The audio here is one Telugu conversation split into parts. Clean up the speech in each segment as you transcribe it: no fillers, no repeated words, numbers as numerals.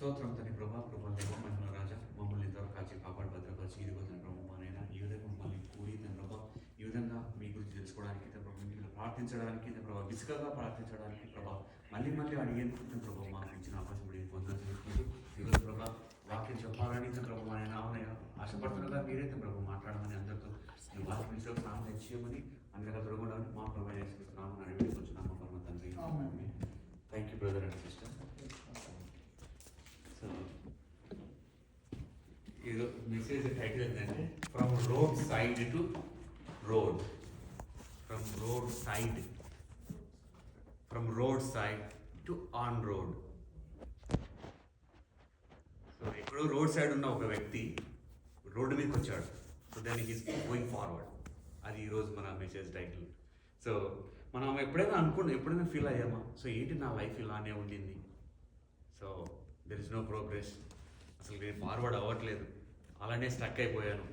స్తోత్రం తండ్రి ప్రభా దేవ మహిమ రాజా మమ్మల్ని ఇంతవరకు కాచి కాపాడు భద్రపరిచి ఇదిగో తండ్రి ప్రభు మానైనా ఈ విధంగా మమ్మల్ని కూడి తండ్రి ప్రభా ఈ విధంగా మీ గురించి తెలుసుకోవడానికి తండ్రి ప్రభు మీరు ప్రార్థించడానికి తండ్రి ప్రభా విసుకగా ప్రార్థించడానికి ప్రభా మళ్ళీ అడిగేందుకు తండ్రి ప్రభు మాకు ఇచ్చిన అవకాశం పొందుతుంటూ ఈరోజు ప్రభా వాక్యం చెప్పాలని తండ్రి ప్రభు ఆయన ఆశపడుతుండగా మీరే తండ్రి ప్రభు మాట్లాడమని అందరితో ఈ వాక్యం ఇచ్చిన ప్రార్థన చేయమని అందరిగా దొరకడానికి మా ప్రభావం చేసుకుంటున్నాము అని అడిగిపోతున్నాము పరమ తండ్రి. Thank you brother and sister. ఈరోజు మెసేజ్ టైటిల్ ఏంటంటే from road side to road, from road side to on road. So ఎక్కడో రోడ్ సైడ్ ఉన్న ఒక వ్యక్తి రోడ్డు మీదకి వచ్చాడు. So then he's going forward. అది ఈరోజు మన మెసేజ్ టైటిల్. సో మనం ఎప్పుడైనా ఫీల్ అయ్యామా, సో ఏంటి నా లైఫ్ ఇలానే ఉండింది, so there is no progress, అసలు నేను ఫార్వర్డ్ అవ్వట్లేదు, అలానే స్టక్ అయిపోయాను.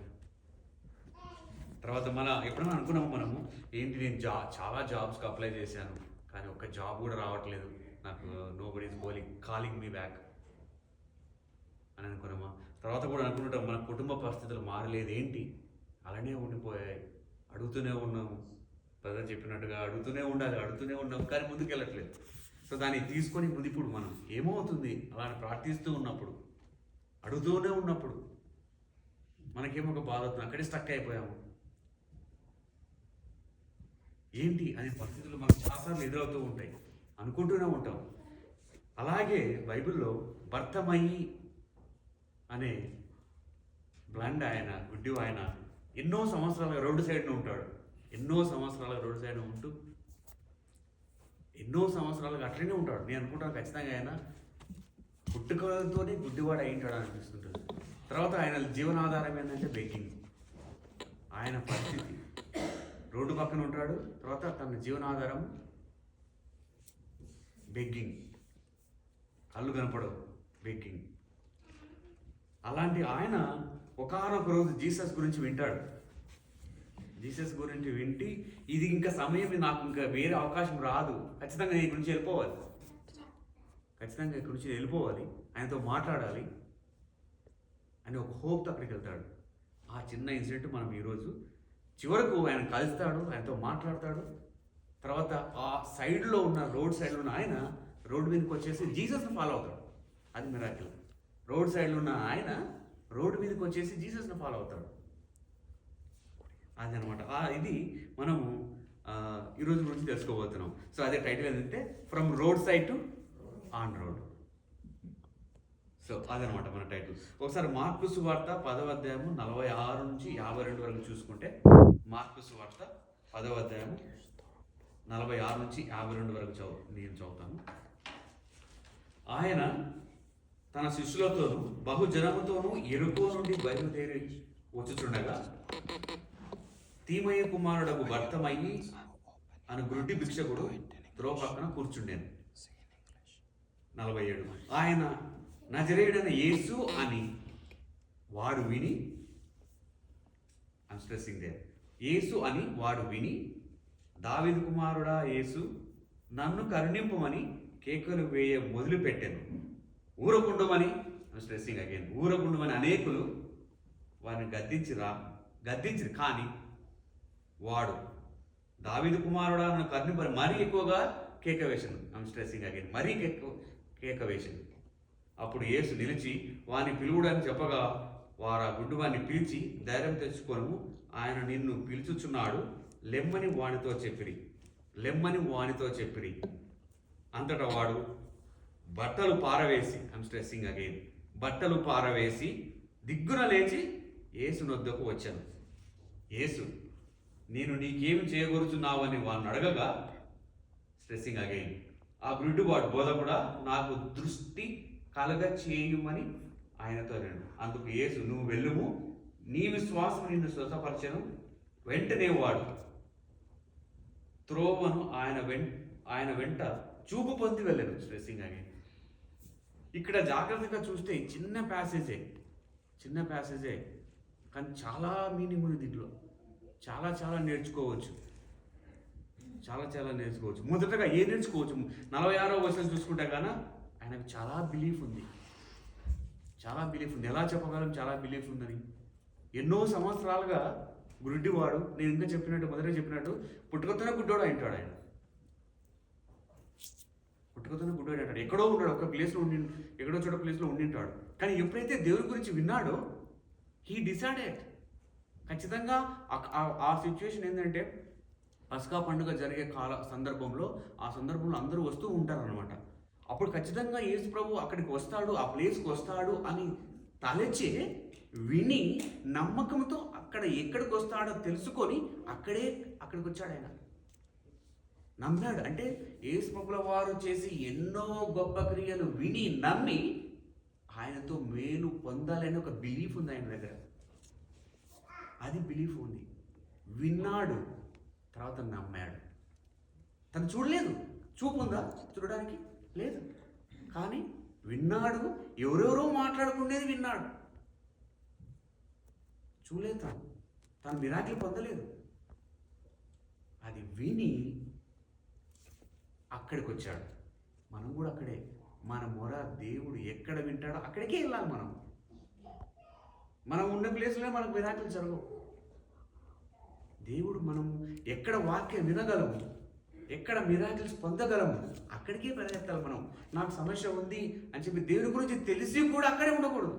తర్వాత ఎప్పుడైనా అనుకున్నాము మనము ఏంటి నేను చాలా జాబ్స్కి అప్లై చేశాను కానీ ఒక్క జాబ్ కూడా రావట్లేదు, నాకు నో బడీ ఈజ్ కాలింగ్ మీ బ్యాక్ అని అనుకున్నామా. తర్వాత కూడా అనుకుంటాం మన కుటుంబ పరిస్థితులు మారలేదు, ఏంటి అలానే ఉండిపోయాయి, అడుగుతూనే ఉన్నాము, బ్రదర్ చెప్పినట్టుగా అడుగుతూనే ఉన్నాము కానీ ముందుకు వెళ్ళట్లేదు. సో దాన్ని తీసుకొని ఇప్పుడు మనం ఏమవుతుంది అలా ప్రార్థిస్తూ ఉన్నప్పుడు, అడుగుతూనే ఉన్నప్పుడు మనకేమో ఒక బాధ అవుతుంది, అక్కడే స్టక్ అయిపోయాము. ఏంటి అనే పరిస్థితులు మనకు చాలాసార్లు ఎదురవుతూ ఉంటాయి, అనుకుంటూనే ఉంటాం. అలాగే బైబిల్లో భర్తమయి అనే బ్లైండ్ ఆయన, గుడ్డి ఆయన ఎన్నో సంవత్సరాలుగా రోడ్డు సైడ్న ఉంటాడు. ఎన్నో సంవత్సరాలుగా ఉంటూ ఎన్నో సంవత్సరాలుగా అట్లనే ఉంటాడు. నేను అనుకుంటాను ఖచ్చితంగా ఆయన పుట్టుకతోనే గుడ్డివాడు అయింటాడు అనిపిస్తుంటుంది. తర్వాత ఆయన జీవనాధారం ఏంటంటే బెగ్గింగ్. ఆయన పరిస్థితి రోడ్డు పక్కన ఉంటాడు, తర్వాత తన జీవనాధారం బెగ్గింగ్, కళ్ళు కనపడవు, బెగ్గింగ్. అలాంటి ఆయన ఒకానొక రోజు జీసస్ గురించి వింటాడు. జీసస్ గురించి వింటి ఇది ఇంకా సమయం, నాకు ఇంకా వేరే అవకాశం రాదు, ఖచ్చితంగా నేను ఇక్కడి నుంచి వెళ్ళిపోవాలి, ఆయనతో మాట్లాడాలి అని ఒక హోప్తో అక్కడికి వెళ్తాడు. ఆ చిన్న ఇన్సిడెంట్ మనం ఈరోజు చివరకు ఆయన కలుస్తాడు, ఆయనతో మాట్లాడతాడు. తర్వాత ఆ సైడ్లో ఉన్న రోడ్ సైడ్లో ఉన్న ఆయన రోడ్డు మీదకి వచ్చేసి జీసస్ని ఫాలో అవుతాడు. అది మిరాకిల్. రోడ్ సైడ్లో ఉన్న ఆయన రోడ్డు మీదకి వచ్చేసి జీసస్ని ఫాలో అవుతాడు. అదనమాట. ఇది మనము ఈరోజు గురించి తెలుసుకోబోతున్నాం. సో అదే టైటిల్ ఏంటంటే from road side to on road. So అదనమాట మన టైటిల్. ఒకసారి మార్కు సువార్త 10వ అధ్యాయము 46 నుంచి 52 వరకు చూసుకుంటే, మార్కు సువార్త 10వ అధ్యాయము 46 నుంచి 52 వరకు నేను చదువుతాను. ఆయన తన శిష్యులతోనూ బహుజనముతోనూ ఎరుకో నుండి బయలుదేరి వచ్చుచుండగా తీమయ్య కుమారుడకు భర్తమయ్యి అని గుడ్డి భిక్షకుడు త్రోవ పక్కన కూర్చుండేను. 47 ఆయన నజరేయుడైన యేసు అని వాడు విని, ఐమ్ స్ట్రెస్సింగ్ దేర్, యేసు అని వాడు విని, దావీదు కుమారుడా యేసు నన్ను కరుణింపమని కేకలు వేయ మొదలుపెట్టాను. ఊరకుండమని, ఐమ్ స్ట్రెస్సింగ్ అగైన్, ఊరకుండమని అనేకులు వారిని గద్దించిరు కానీ వాడు దావీదు కుమారుడా నన్ను కరుణింపని మరీ ఎక్కువగా కేక వేశాను. ఐమ్ స్ట్రెస్సింగ్ అగైన్, మరీ కేక వేశాను. అప్పుడు యేసు నిలిచి వాని పిలువుడని చెప్పగా వారు ఆ గుడ్డివాడిని పిలిచి, ధైర్యం తెచ్చుకొను, ఆయన నిన్ను పిలుచుచున్నాడు, లెమ్మని వానితో చెప్పిరి. అంతటా వాడు బట్టలు పారవేసి, ఐమ్ స్ట్రెస్సింగ్ అగైన్, బట్టలు పారవేసి దిగ్గున లేచి యేసు నొద్దకు వచ్చాను. యేసు నేను నీకేమి చేయగోరుచున్నావు అని వాడిని అడగగా, స్ట్రెస్సింగ్ అగైన్, ఆ గుడ్డివాడు బోధకుడా నాకు దృష్టి కలగ చేయమని ఆయనతో నేను. అందుకు యేసు నువ్వు వెళ్ళుము, నీ విశ్వాసం నిన్ను స్వస్థపరచెను. వెంటనే వాడు త్రోవను ఆయన వెంట చూపు పొంది వెళ్ళాను. Stressing again. ఇక్కడ జాగ్రత్తగా చూస్తే చిన్న ప్యాసేజే కానీ చాలా మీనింగ్ ఉంది దీంట్లో. చాలా నేర్చుకోవచ్చు. మొదటగా ఏం నేర్చుకోవచ్చు? 46వ వచనం చూసుకుంటే కానీ ఆయనకు చాలా బిలీఫ్ ఉంది. చాలా బిలీఫ్ ఉంది. ఎలా చెప్పగలం చాలా బిలీఫ్ ఉందని? ఎన్నో సంవత్సరాలుగా గుడ్డివాడు, నేను ఇంకా చెప్పినట్టు మొదట చెప్పినట్టు పుట్టుకతోనే గుడ్డోడు అంటాడు. ఆయన పుట్టుకతోనే గుడ్డోడు అంటాడు. ఎక్కడో ఉన్నాడు, ఒక ప్లేస్లో ఉండి, ఎక్కడో చోట ప్లేస్లో ఉండింటాడు. కానీ ఎప్పుడైతే దేవుని గురించి విన్నాడో హీ డిసైడెడ్. ఖచ్చితంగా ఆ సిచ్యువేషన్ ఏంటంటే పస్కా పండుగ జరిగే సందర్భంలో అందరూ వస్తూ ఉంటారనమాట. అప్పుడు ఖచ్చితంగా యేసు ప్రభు అక్కడికి వస్తాడు, ఆ ప్లేస్కి వస్తాడు అని తలచే విని నమ్మకంతో ఎక్కడికి వస్తాడో తెలుసుకొని అక్కడికి వచ్చాడు. ఆయన నమ్మాడు. అంటే యేసు ప్రభుల వారు చేసి ఎన్నో గొప్ప క్రియలు విని నమ్మి ఆయనతో మేలు పొందాలని ఒక బిలీఫ్ ఉంది ఆయన దగ్గర. అది బిలీఫ్ ఉంది. విన్నాడు, తర్వాత నమ్మాడు. తను చూడలేదు. చూపు ఉందా చూడడానికి? లేదు. కానీ విన్నాడు. ఎవరెవరో మాట్లాడుకునేది విన్నాడు. చూడలేదు. తను మిరాకిల్ పొందలేదు. అది విని అక్కడికి వచ్చాడు. మనం కూడా అక్కడే. మన మొర దేవుడు ఎక్కడ వింటాడో అక్కడికే వెళ్ళాలి. మనం ఉన్న ప్లేస్లోనే మనకు మిరాకిల్ జరగవు. దేవుడు మనం ఎక్కడ వాక్యం వినగలము, ఎక్కడ మిరాకిల్స్ పొందగలము అక్కడికే పరిగెత్తాలి. మనం నాకు సమస్య ఉంది అని చెప్పి దేవుని గురించి తెలిసి కూడా అక్కడే ఉండకూడదు.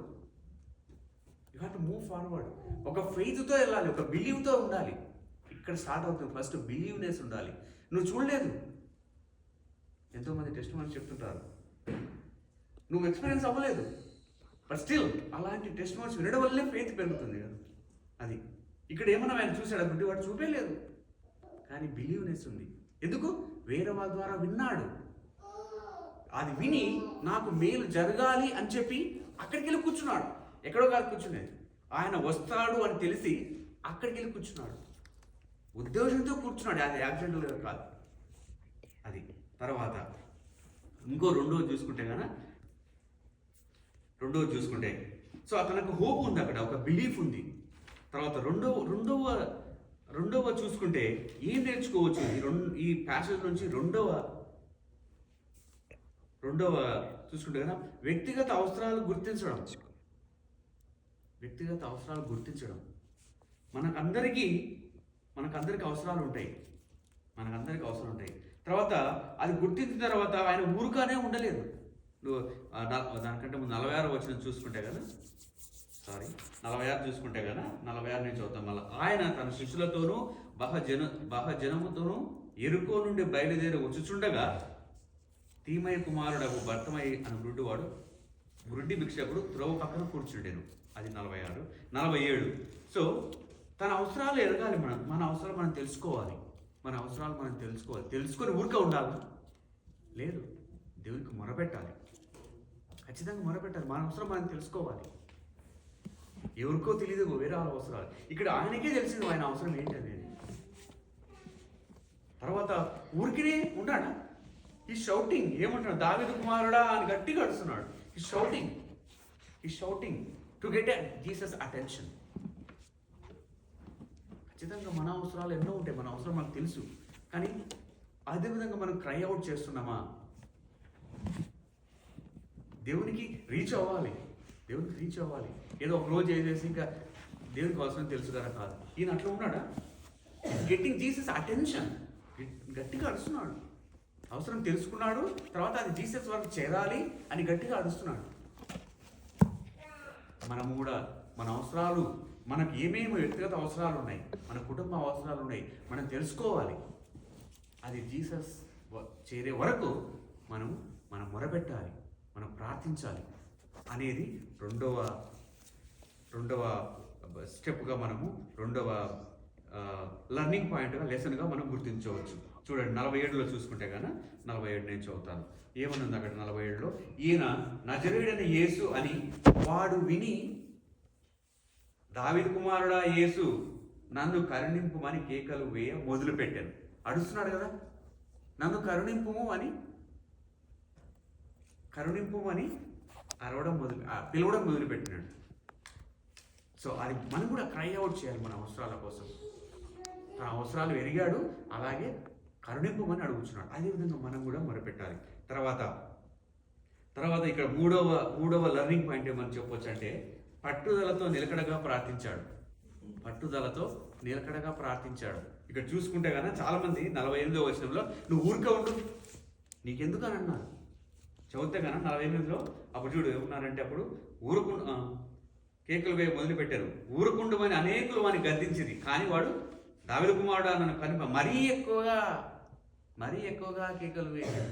You have to move forward. ఒక ఫెయిత్తో వెళ్ళాలి, ఒక బిలీవ్తో ఉండాలి. ఇక్కడ స్టార్ట్ అవుతుంది. ఫస్ట్ బిలీవ్నెస్ ఉండాలి. నువ్వు చూడలేదు. ఎంతోమంది టెస్ట్ మని చెప్తుంటారు, నువ్వు ఎక్స్పీరియన్స్ అవ్వలేదు, బట్ స్టిల్ అలాంటి టెస్ట్ మోడ్స్ వినడం వల్లే ఫెయిత్ పెరుగుతుంది కదా. అది ఇక్కడ ఏమన్నా ఆయన చూశాడు, గుడ్డి వాడు చూపేలేదు, కానీ బిలీవ్నెస్ ఉంది. ఎందుకు? వేరే వాళ్ళ ద్వారా విన్నాడు. అది విని నాకు మేలు జరగాలి అని చెప్పి అక్కడికి వెళ్ళి కూర్చున్నాడు. ఎక్కడో కాదు కూర్చునేది. ఆయన వస్తాడు అని తెలిసి అక్కడికి వెళ్ళి కూర్చున్నాడు. ఉద్దేశంతో కూర్చున్నాడు. అది యాక్సిడెంటల్గా కాదు. అది తర్వాత ఇంకో రెండోది చూసుకుంటే సో అతనికి హోప్ ఉంది, అక్కడ ఒక బిలీఫ్ ఉంది. తర్వాత రెండవ చూసుకుంటే ఏం నేర్చుకోవచ్చు ఈ ప్యాసేజ్ నుంచి? రెండవ చూసుకుంటే కదా, వ్యక్తిగత అవసరాలు గుర్తించడం. మనకందరికీ అవసరాలు ఉంటాయి. తర్వాత అది గుర్తించిన తర్వాత ఆయన ఊరుగానే ఉండలేదు. దానికంటే ముందు 46 వచనం చూసుకుంటే కదా, 46 చూసుకుంటే కదా, 46 నుంచి చదువుతాం మళ్ళీ. ఆయన తన శిష్యులతోనూ బహజనముతోనూ ఎరుకో నుండి బయలుదేరి వచ్చుచుండగా తీమయ్య కుమారుడు భర్తమై అని గురుడ్డి భిక్షకుడు త్రోవ పక్కన కూర్చుండేను. అది 46. 47 సో తన అవసరాలు ఎరగాలి. మన అవసరాలు మనం తెలుసుకోవాలి. తెలుసుకొని ఊరికే ఉండాలి లేదు. దేవునికి మొరపెట్టాలి. ఖచ్చితంగా మొరపెట్టాలి. మన అవసరం మనం తెలుసుకోవాలి. ఎవరికో తెలియదు వేరే వాళ్ళ అవసరాలు. ఇక్కడ ఆయనకే తెలిసింది ఆయన అవసరం ఏంటి అనేది. తర్వాత ఊరికినే ఉన్నాడా? ఈ షౌటింగ్ ఏమంటున్నాడు? దావీదు కుమారుడా అని గట్టిగా అడుస్తున్నాడు. ఈ shouting to get Jesus attention. ఖచ్చితంగా మన అవసరాలు ఎన్నో ఉంటాయి. మన అవసరం మనకు తెలుసు. కానీ అదేవిధంగా మనం క్రై అవుట్ చేస్తున్నామా? దేవునికి రీచ్ అవ్వాలి. ఏదో ఒక రోజు చేసేసి ఇంకా దేవునికి అవసరం తెలుసు కదా కాదు. ఈయన అట్లా ఉన్నాడా? Getting Jesus attention. గట్టిగా అడుస్తున్నాడు. అవసరం తెలుసుకున్నాడు. తర్వాత అది జీసస్ వరకు చేరాలి అని గట్టిగా అడుస్తున్నాడు. మనము కూడా మన అవసరాలు, మనకు ఏమేమి వ్యక్తిగత అవసరాలు ఉన్నాయి, మన కుటుంబ అవసరాలు ఉన్నాయి, మనం తెలుసుకోవాలి. అది జీసస్ చేరే వరకు మనం మొరపెట్టాలి, మనం ప్రార్థించాలి అనేది రెండవ స్టెప్గా మనము రెండవ లెర్నింగ్ పాయింట్గా లెసన్గా మనం గుర్తించవచ్చు. చూడండి 47లో చూసుకుంటే కనుక 47 నేను చదువుతాను. ఏమనుంది అక్కడ 47లో? ఈయన నజరేయుడైన యేసు అని వాడు విని, దావీదు కుమారుడా యేసు నన్ను కరుణింపుమని కేకలు వేయ మొదలుపెట్టాను. అడుస్తున్నాడు కదా, నన్ను కరుణింపుము అని పిలవడం మొదలుపెట్టినాడు. సో అది మనం కూడా క్రై అవుట్ చేయాలి మన అవసరాల కోసం. తన అవసరాలు ఎరిగాడు, అలాగే కరుణింపుమని అడుగుతున్నాడు. అదేవిధంగా మనం కూడా మొరపెట్టాలి. తర్వాత తర్వాత ఇక్కడ మూడవ లెర్నింగ్ పాయింట్ ఏమని చెప్పొచ్చు అంటే పట్టుదలతో నిలకడగా ప్రార్థించాడు. పట్టుదలతో నిలకడగా ప్రార్థించాడు. ఇక్కడ చూసుకుంటే కన్నా చాలా మంది 48వ వచనంలో నువ్వు ఊరికే ఉండు నీకెందుకు అని అన్నారు. చదివితే కన్నా 48లో అప్పుడు చూడు ఏమన్నారంటే అప్పుడు కేకులు వేయ మొదలు పెట్టారు. ఊరుకుండమని అనేకులు వాడిని గద్దించింది, కానీ వాడు దావీదు కుమారుడు నన్ను కనుక మరీ ఎక్కువగా కేకలు వేశాడు.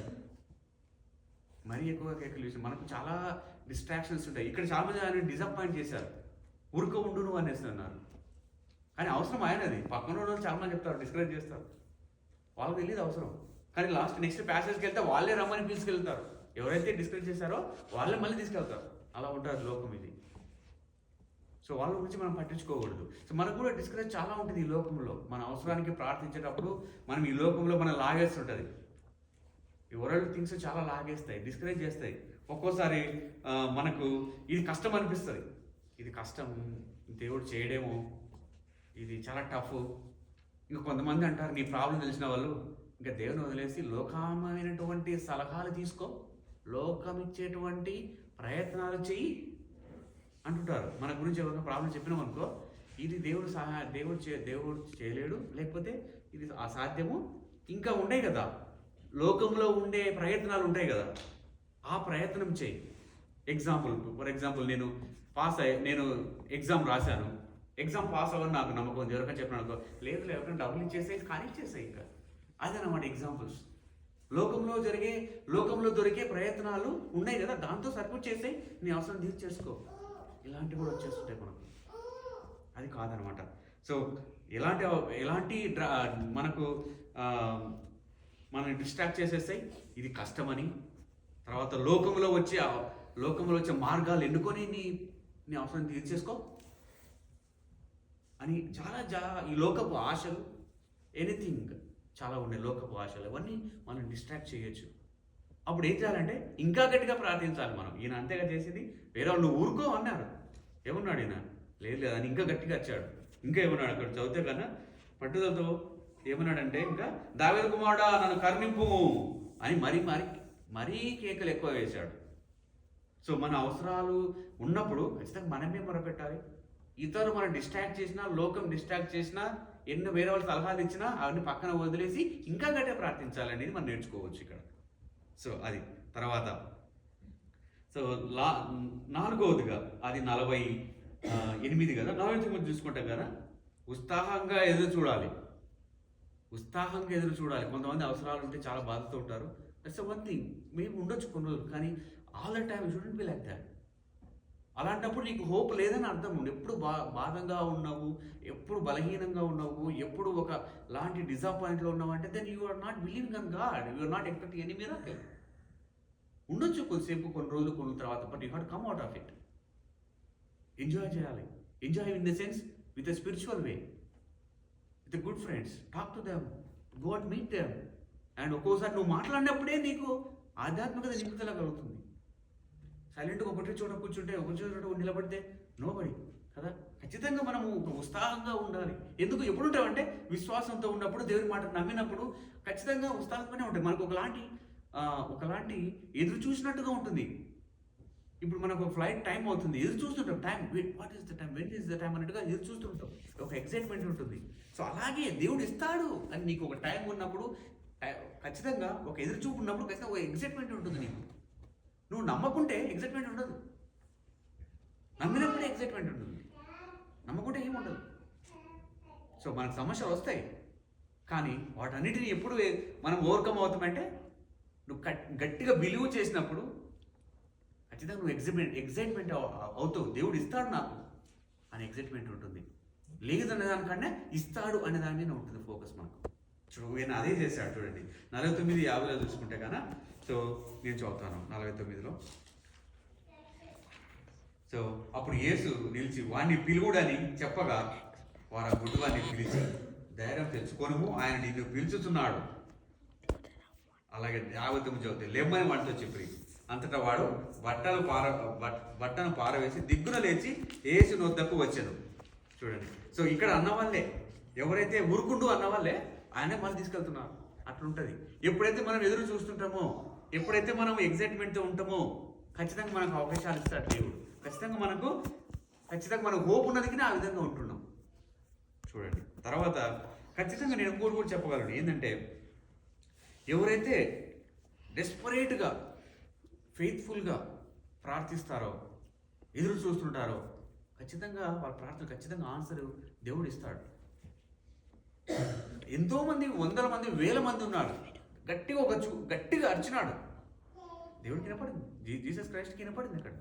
మనకు చాలా డిస్ట్రాక్షన్స్ ఉంటాయి. ఇక్కడ చాలా మంది ఆయన డిసప్పాయింట్ చేశారు. ఊరుక ఉండు నువ్వు అనేసి అన్నారు, కానీ అవసరం ఆయనది. పక్కన వాళ్ళు చాలా మంది చెప్తారు, డిస్కరేజ్ చేస్తారు, వాళ్ళకి తెలియదు అవసరం. కానీ నెక్స్ట్ ప్యాసేజ్కి వెళ్తే వాళ్ళే రమ్మని తీసుకెళ్తారు. ఎవరైతే డిస్కరేజ్ చేశారో వాళ్ళే మళ్ళీ తీసుకెళ్తారు. అలా ఉంటారు లోకం ఇది. సో వాళ్ళ గురించి మనం పట్టించుకోకూడదు. సో మనకు కూడా డిస్కరేజ్ చాలా ఉంటుంది ఈ లోకంలో. మన అవసరానికి ప్రార్థించేటప్పుడు మనం ఈ లోకంలో మనం లాగేస్తుంటుంది. ఈ వరల్డ్ థింగ్స్ చాలా లాగేస్తాయి, డిస్కరేజ్ చేస్తాయి. ఒక్కోసారి మనకు ఇది కష్టం అనిపిస్తుంది. ఇది కష్టం, దేవుడు చేయడేమో, ఇది చాలా టఫ్. ఇంకా కొంతమంది అంటారు, నీ ప్రాబ్లం తెలిసిన వాళ్ళు ఇంకా దేవుని వదిలేసి లోకమైనటువంటి సలహాలు తీసుకో, లోకం ఇచ్చేటువంటి ప్రయత్నాలు చెయ్యి అంటుంటారు. మన గురించి ఎవరైనా ప్రాబ్లం చెప్పినాం అనుకో, ఇది దేవుడు చేయలేడు, లేకపోతే ఇది అసాధ్యము, ఇంకా ఉంటాయి కదా లోకంలో ఉండే ప్రయత్నాలు ఉంటాయి కదా, ఆ ప్రయత్నం చేయి. ఫర్ ఎగ్జాంపుల్ నేను ఎగ్జామ్ రాశాను, ఎగ్జామ్ పాస్ అవ్వని నాకు నమ్మకం ఉంది. ఎవరికైనా చెప్పిన అనుకో, లేదు ఎవరికైనా డబ్బులు ఇచ్చేసేసి కానీ ఇచ్చేసాయి. ఇంకా అదనమాట ఎగ్జాంపుల్స్. లోకంలో దొరికే ప్రయత్నాలు ఉన్నాయి కదా, దాంతో సరిపోర్ట్ చేసేయి, నీ అవసరం తీర్చేసుకో. ఇలాంటివి కూడా వచ్చేస్తుంటాయి మనకు. అది కాదనమాట. సో ఎలాంటి మనకు మనం డిస్ట్రాక్ట్ చేసేస్తాయి, ఇది కష్టమని, తర్వాత లోకంలో వచ్చే మార్గాలు ఎన్నుకొని నీ అవసరం తీర్చేసుకో అని ఈ లోకపు ఆశలు, ఎనీథింగ్ చాలా ఉన్నాయి లోకపు ఆశలు. అవన్నీ మనం డిస్ట్రాక్ట్ చేయొచ్చు. అప్పుడు ఏం చేయాలంటే ఇంకా గట్టిగా ప్రార్థించాలి మనం. ఈయన అంతేగా చేసింది. వేరే వాళ్ళు ఊరుకో అన్నారు, ఏమన్నాడు ఈయన? లేదు అని ఇంకా గట్టిగా వచ్చాడు. ఇంకా ఏమన్నాడు అక్కడ చదివితే కన్నా పట్టుదలతో ఏమన్నాడంటే, ఇంకా దావీదు కుమారుడా నన్ను కరుణింపు అని మరీ కేకలు ఎక్కువ వేశాడు. సో మన అవసరాలు ఉన్నప్పుడు ఖచ్చితంగా మనమే మొరపెట్టాలి. ఇతరులు మనం డిస్ట్రాక్ట్ చేసినా, లోకం డిస్ట్రాక్ట్ చేసినా, ఎన్నో వేరే వాళ్ళు సలహాలు ఇచ్చినా అవన్నీ పక్కన వదిలేసి ఇంకా గట్టిగా ప్రార్థించాలనేది మనం నేర్చుకోవచ్చు ఇక్కడ. సో అది తర్వాత. సో 4వదిగా అది 48 కదా, 49 చూసుకుంటాం కదా, ఉత్సాహంగా ఎదురు చూడాలి. కొంతమంది అవసరాలు ఉంటే చాలా బాధతో ఉంటారు. That's one thing. మేము ఉండొచ్చు కొన్ని రోజులు, కానీ all the time shouldn't be like that. అలాంటప్పుడు నీకు హోప్ లేదని అర్థం. ఎప్పుడు బాధంగా ఉన్నావు, ఎప్పుడు బలహీనంగా ఉన్నావు, ఎప్పుడు ఒక లాంటి డిసప్పాయింట్లో ఉన్నావు అంటే then you are not believing on God, you are not expecting any miracle. ఉండొచ్చు కొద్దిసేపు, కొన్ని రోజులు, కొన్ని తర్వాత, but you have to come out of it. Enjoy చేయాలి. Enjoy in the sense with a spiritual way, with good friends, talk to them, go and meet them. And ఒక్కోసారి నువ్వు మాట్లాడినప్పుడే నీకు ఆధ్యాత్మికత నింపుదల కలుగుతుంది. సైలెంట్గా ఒకటి చోట కూర్చుంటే, ఒకటి చోట నిలబడితే నోబడి కదా. ఖచ్చితంగా మనము ఉత్సాహంగా ఉండాలి. ఎందుకు ఎప్పుడు ఉంటామంటే విశ్వాసంతో ఉన్నప్పుడు, దేవుని మాట నమ్మినప్పుడు ఖచ్చితంగా ఉత్సాహంగానే ఉంటాయి. మనకు ఒకలాంటి ఎదురు చూసినట్టుగా ఉంటుంది. ఇప్పుడు మనకు ఫ్లైట్ టైం అవుతుంది, ఎదురు చూస్తుంటాం. What is the time, when is the time అన్నట్టుగా ఎదురు చూస్తుంటాం. ఒక ఎక్సైట్మెంట్ ఉంటుంది. సో అలాగే దేవుడు ఇస్తాడు అని నీకు ఒక టైం ఉన్నప్పుడు, ఖచ్చితంగా ఒక ఎదురు చూపు ఉన్నప్పుడు ఖచ్చితంగా ఒక ఎక్సైట్మెంట్ ఉంటుంది నీకు. నువ్వు నమ్మకుంటే ఎక్సైట్మెంట్ ఉండదు, నమ్మినప్పుడే ఎక్సైట్మెంట్ ఉంటుంది. నమ్మకుంటే ఏముండదు. సో మనకు సమస్యలు వస్తాయి, కానీ వాటన్నిటిని ఎప్పుడు మనం ఓవర్కమ్ అవుతామంటే నువ్వు గట్టిగా బిలీవ్ చేసినప్పుడు ఖచ్చితంగా నువ్వు ఎక్సైట్మెంట్ అవుతావు. దేవుడు ఇస్తాడు నాకు అని ఎక్సైట్మెంట్ ఉంటుంది. లేదు అనే దానికన్నా ఇస్తాడు అనే దాని మీద ఉంటుంది ఫోకస్ మనకు. చూడు ఈయన అదే చేశాడు. చూడండి 49:50 చూసుకుంటే కన్నా. సో నేను చదువుతాను 49లో. సో అప్పుడు యేసు నిలిచి వాడిని పిలువుడని చెప్పగా వారు ఆ గుడ్డివాడిని పిలిచి, ధైర్యం తెచ్చుకొనుము, ఆయన నిన్ను పిలుచుతున్నాడు. అలాగే 59 చదివితే లెమ్మని వాడితో చెప్పి, అంతటా వాడు బట్టను పారవేసి దిగ్గున లేచి యేసు వద్దకు వచ్చాను. చూడండి. సో ఇక్కడ అన్నవాళ్ళే, ఎవరైతే ఊరుకుంటూ అన్నవాళ్ళే ఆయనే మళ్ళీ తీసుకెళ్తున్నారు. అట్లుంటుంది. ఎప్పుడైతే మనం ఎదురు చూస్తుంటామో, ఎప్పుడైతే మనం ఎగ్జైట్మెంట్తో ఉంటామో, ఖచ్చితంగా మనకు అవకాశాలు ఇస్తాడు దేవుడు. ఖచ్చితంగా మనకు హోప్ ఉన్నదికి ఆ విధంగా ఉంటున్నాం. చూడండి తర్వాత ఖచ్చితంగా నేను ఇంకోటి కూడా చెప్పగలను. ఏంటంటే ఎవరైతే డెస్పరేట్గా ఫెయిత్ఫుల్గా ప్రార్థిస్తారో, ఎదురు చూస్తుంటారో, ఖచ్చితంగా వాళ్ళ ప్రార్థన ఖచ్చితంగా ఆన్సర్ దేవుడు ఇస్తాడు. ఎంతోమంది, వందల మంది, వేల మంది ఉన్నారు, గట్టిగా అరిచినాడు, దేవుడికి వినపడింది, జీసస్ క్రైస్ట్కి వినపడింది. అక్కడ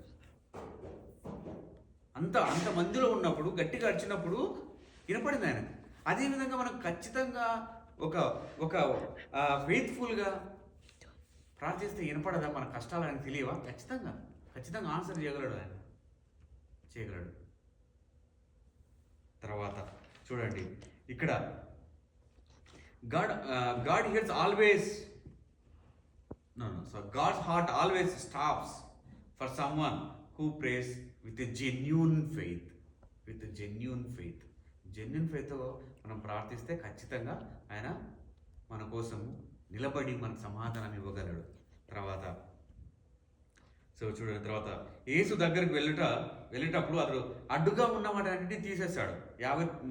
అంత మందిలో ఉన్నప్పుడు గట్టిగా అరిచినప్పుడు వినపడింది ఆయన. అదేవిధంగా మనం ఖచ్చితంగా ఒక ఫెయిత్ఫుల్గా ప్రార్థిస్తే వినపడదా? మన కష్టాలు ఆయన తెలియవా? ఖచ్చితంగా ఆన్సర్ చేయగలడు ఆయన, చేయగలడు. తర్వాత చూడండి ఇక్కడ God hears always God's heart always stops for someone who prays with a genuine faith. Genuine faith మనం ప్రార్థిస్తే ఖచ్చితంగా ఆయన మన కోసం నిలబడి మన సమాధానం ఇవ్వగలడు. తర్వాత చూడండి, తర్వాత యేసు దగ్గరికి వెళ్ళేటప్పుడు అతడు అడ్డుగా ఉన్న వాటన్నిటిని తీసేస్తాడు.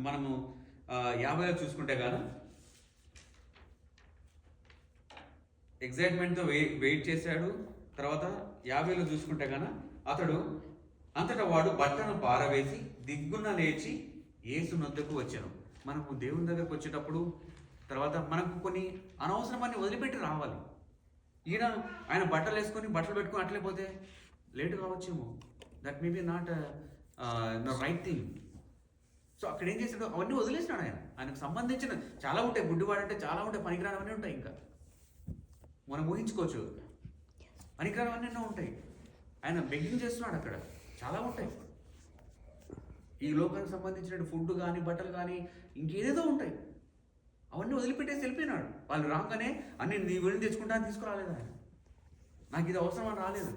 మనము 50లో చూసుకుంటే కానీ ఎగ్జైట్మెంట్తో వెయిట్ చేశాడు. తర్వాత 50లో చూసుకుంటే కనుక అతడు అంతటా వాడు బట్టను పారవేసి దిగ్గున లేచి యేసు నొద్దకు వచ్చాను. మనకు దేవుని దగ్గరకు వచ్చేటప్పుడు తర్వాత మనకు కొన్ని అనవసరమని వదిలిపెట్టి రావాలి. ఆయన బట్టలు పెట్టుకొని అట్లే పోతే లేటు కావచ్చేమో, that may be not right thing. So అక్కడ ఏం చేశాడు, అవన్నీ వదిలేసినాడు. ఆయనకు సంబంధించిన చాలా ఉంటాయి, గుడ్డివాడంటే చాలా ఉంటాయి, పనికిరానివన్నీ ఉంటాయి, ఇంకా మనం ఊహించుకోవచ్చు, పనికిరానివన్నీ ఎన్నో ఉంటాయి. ఆయన బెగ్గింగ్ చేస్తున్నాడు, అక్కడ చాలా ఉంటాయి. ఈ లోకానికి సంబంధించిన ఫుడ్ కానీ, బట్టలు కానీ, ఇంకేదేదో ఉంటాయి. అవన్నీ వదిలిపెట్టేసి వెళ్ళిపోయినాడు. వాళ్ళు రాగానే అన్ని నీ గురించి తెచ్చుకుంటాను తీసుకురాలేదు ఆయన. నాకు ఇది అవసరం అని రాలేదు.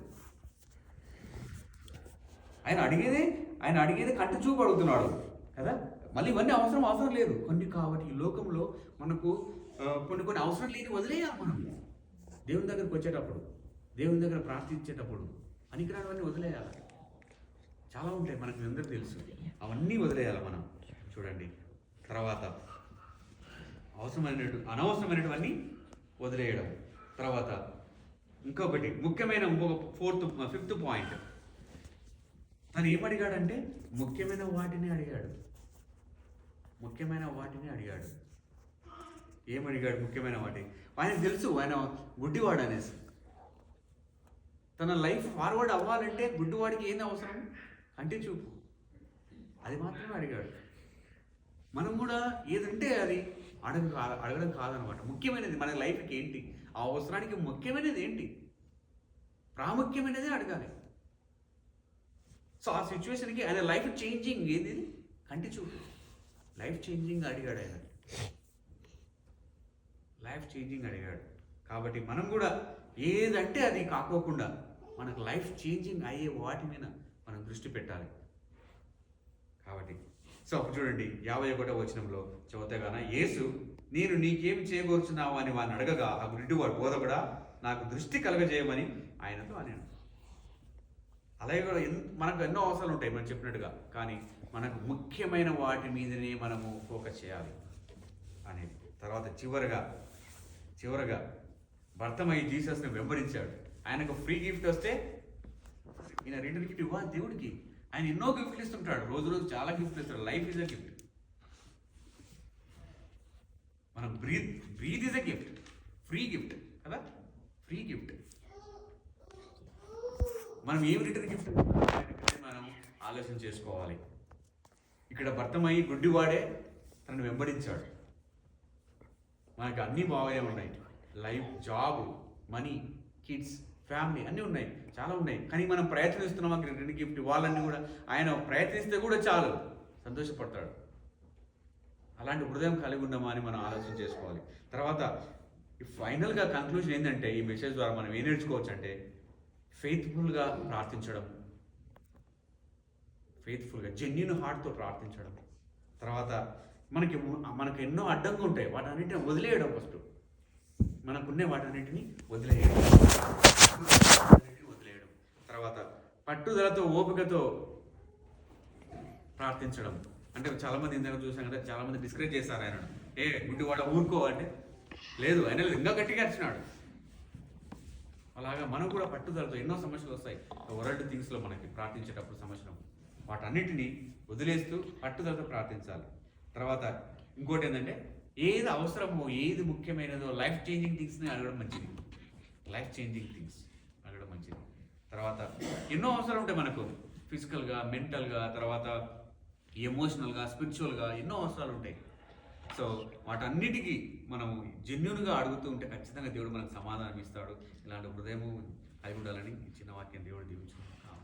ఆయన అడిగేదే కంటి చూపు అడుగుతున్నాడు కదా. మళ్ళీ ఇవన్నీ అవసరం లేదు కొన్ని. కాబట్టి ఈ లోకంలో మనకు కొన్ని అవసరం లేని వదిలేయాలి. మనం దేవుని దగ్గరకు వచ్చేటప్పుడు, దేవుని దగ్గర ప్రార్థించేటప్పుడు పనికిరానివన్నీ వదిలేయాలి. చాలా ఉంటాయి, మనకు అందరికీ తెలుసు. అవన్నీ వదిలేయాలి మనం. చూడండి తర్వాత అనవసరమైనటువన్నీ వదిలేయడం. తర్వాత ఇంకొకటి ముఖ్యమైన ఫిఫ్త్ పాయింట్, తను ఏమడిగాడంటే ముఖ్యమైన వాటిని అడిగాడు. ఏమడిగాడు? ముఖ్యమైన వాటి. ఆయనకు తెలుసు ఆయన గుడ్డివాడు అనేసి. తన లైఫ్ ఫార్వర్డ్ అవ్వాలంటే గుడ్డివాడికి ఏంది అవసరం? కంటి చూపు. అది మాత్రమే అడిగాడు. మనం కూడా ఏదంటే అది అడగడం కాదనమాట. ముఖ్యమైనది మన లైఫ్కి ఏంటి, ఆ అవసరానికి ముఖ్యమైనది ఏంటి, ప్రాముఖ్యమైనదే అడగాలి. సో ఆ సిచ్యువేషన్కి ఆయన లైఫ్ చేంజింగ్ ఏది? కంటి చూపు. లైఫ్ చేంజింగ్ అడిగాడు ఆయన, లైఫ్ చేంజింగ్ అడిగాడు. కాబట్టి మనం కూడా ఏదంటే అది కాకోకుండా మనకు లైఫ్ చేంజింగ్ అయ్యే వాటి మీద మనం దృష్టి పెట్టాలి. కాబట్టి సో చూడండి 51వ వచనంలో చదువుతాగాన, యేసు నేను నీకేమి చేయగోరుచున్నావు అని వాడిని అడగగా ఆ గుడ్డివాడు బోధకుడా నాకు దృష్టి కలగజేయమని ఆయనతో అన్నాను. అలాగే కూడా మనకు ఎన్నో అవసరాలు ఉంటాయి మనం చెప్పినట్టుగా, కానీ మనకు ముఖ్యమైన వాటి మీదనే మనము ఫోకస్ చేయాలి అనేది. తర్వాత చివరగా భర్తమయ్యి జీసస్ని వెంబడించాడు. ఆయనకు ఫ్రీ గిఫ్ట్ వస్తే ఈయన రిటర్న్ గిఫ్ట్ ఇవ్వాలి దేవుడికి. ఆయన ఎన్నో గిఫ్ట్లు ఇస్తుంటాడు, రోజు చాలా గిఫ్ట్లు ఇస్తాడు. Life is a gift. మనం breath is a gift, free gift కదా, ఫ్రీ గిఫ్ట్. మనం ఏమి రిటర్న్ గిఫ్ట్ మనం ఆలోచన చేసుకోవాలి. ఇక్కడ భర్తమయ్యి గుడ్డివాడే తనను వెంబడించాడు. మనకు అన్నీ బాగా ఉన్నాయి, life, job, money, kids, family అన్నీ ఉన్నాయి, చాలా ఉన్నాయి. కానీ మనం ప్రయత్నిస్తున్నాం అక్కడ రిటర్న్ గిఫ్ట్ ఇవ్వాలని కూడా. ఆయన ప్రయత్నిస్తే కూడా చాలు, సంతోషపడతాడు. అలాంటి హృదయం కలిగి ఉన్నామా అని మనం ఆలోచన చేసుకోవాలి. తర్వాత ఫైనల్గా కంక్లూజన్ ఏంటంటే ఈ మెసేజ్ ద్వారా మనం ఏం నేర్చుకోవచ్చు అంటే ఫెయిత్ఫుల్గా ప్రార్థించడం, జెన్యూన్ హార్ట్తో ప్రార్థించడం. తర్వాత మనకు ఎన్నో అడ్డంగా ఉంటాయి, వాటన్నిటిని వదిలేయడం. ఫస్ట్ మనకున్నే వాటన్నిటిని వదిలేయడం. తర్వాత పట్టుదలతో ఓపికతో ప్రార్థించడం. అంటే చాలామంది ఇందాక చూసాం కదా, చాలామంది డిస్కరేజ్ చేస్తారు ఆయన, ఏ గుడ్డి వాడ ఊరుకో అంటే లేదు, ఆయన ఇంకా గట్టిగా అరిచినాడు. అలాగా మనం కూడా పట్టుదలతో, ఎన్నో సమస్యలు వస్తాయి వరల్డ్ థింగ్స్లో మనకి ప్రార్థించేటప్పుడు సమస్యలు, వాటన్నిటిని వదిలేస్తూ పట్టుదలతో ప్రార్థించాలి. తర్వాత ఇంకోటి ఏంటంటే, ఏది అవసరమో ఏది ముఖ్యమైనదో లైఫ్ చేంజింగ్ థింగ్స్ని అడగడం మంచిది. లైఫ్ చేంజింగ్ థింగ్స్ అడగడం మంచిది. తర్వాత ఎన్నో అవసరాలు ఉంటాయి మనకు, ఫిజికల్గా, మెంటల్గా, తర్వాత ఎమోషనల్గా, స్పిరిచువల్గా ఎన్నో అవసరాలు ఉంటాయి. సో వాటన్నిటికీ మనం జెన్యున్గా అడుగుతూ ఉంటే ఖచ్చితంగా దేవుడు మనకు సమాధానం ఇస్తాడు. ఇలాంటి హృదయము కలిగి ఉండాలని చిన్న వాక్యం దేవుడు దీవించుకుంటున్నాం.